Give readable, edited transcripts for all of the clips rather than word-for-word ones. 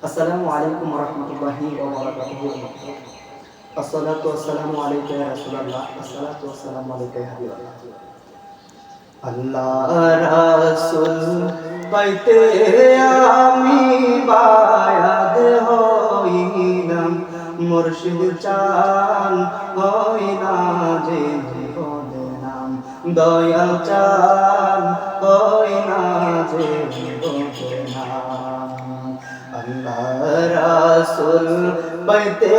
আসসালামু আলাইকুম ওয়া রাহমাতুল্লাহি ওয়া বারাকাতুহু। আসসালাতু ওয়াসসালামু আলাইকা ইয়া রাসূলুল্লাহ। আসসালাতু ওয়াসসালামু আলাইকা ইয়া হাবিবাল্লাহ। আল্লাহ রাসূল পাইতে আমি বায়াত হইলাম, মুর্শিদ চান হই না যে বদনাম, দয়াল চান হই না যে বদনাম। আল্লাহ রাসূল পাইতে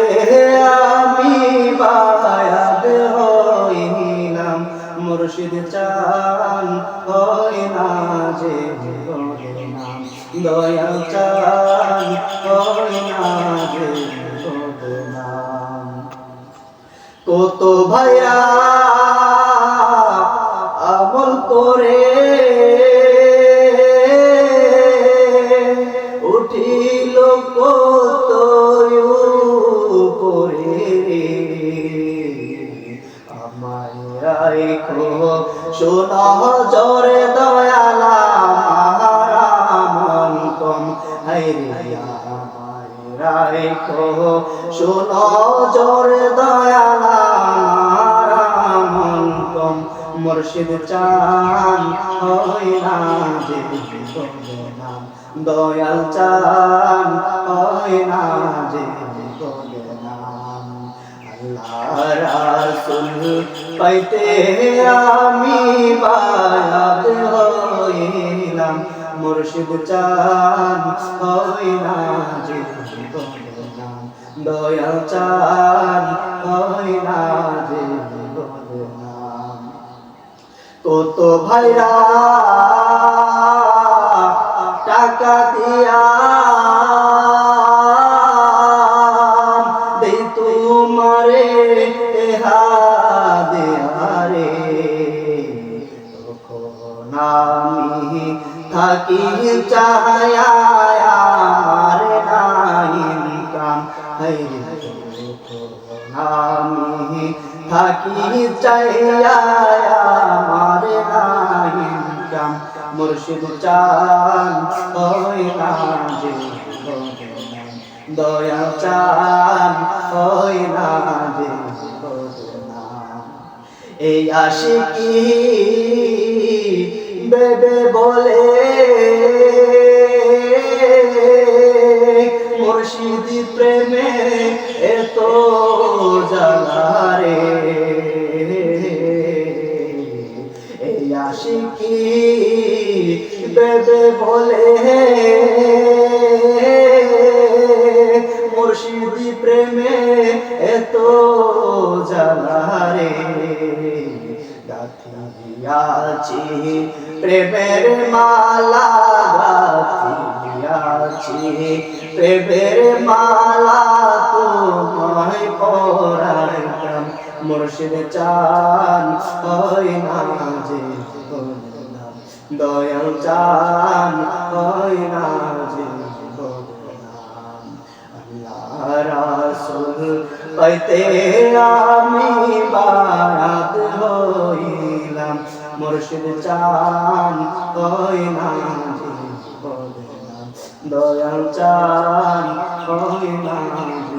আমি বায়াত হইলাম, মুর্শিদ চান হই না যে বদনাম, দয়াল চান হই না যে বদনাম। কত ভাইরা আমল করে উঠিল কত উপরে, আমায় রাখো সোনা জরে দয়ালা মন কম হাইরে, আমায় রাখো সোনা জরে দয়ালা মন কম, মুর্শিদ চান হই না যে বদনাম, দয়াল চান হই না যে বদনাম। আল্লাহ রাসূল পাইতে আমি বায়াত হইলাম, মুর্শিদ চান হই না যে বদনাম, দয়াল চান হই না যে বদনাম। কত ভাইরা টাকা দিয়া দে তোমারে হাদিয়ারে, তখন আমি থাকি চাহায়া আমার নাই ইনকাম হাইরে, তখন আমি থাকি চাইয়া আমার নাই ইনকাম, মুর্শিদ চান হই না যে বদনাম, দয়াল চান হই না যে বদনাম। এই আশিকি বেবে বলে মুর্শিদ প্রেমে এত জ্বালারে, এই আশিকি বেবে বলে মুর্শিদ প্রেমে এত জ্বালারে, গাথিয়াছি প্রেমের মালা, গাথিয়াছি প্রেমের মালা তোমায় পরাইতাম, মুর্শিদ চান হই না যে বদনাম, দয়াল চান হই না যে বদনাম। আল্লাহ রাসূল পাইতে আমি বায়াত হইলাম, মুর্শিদ চান হই না যে বদনাম, দয়াল চান হই না যে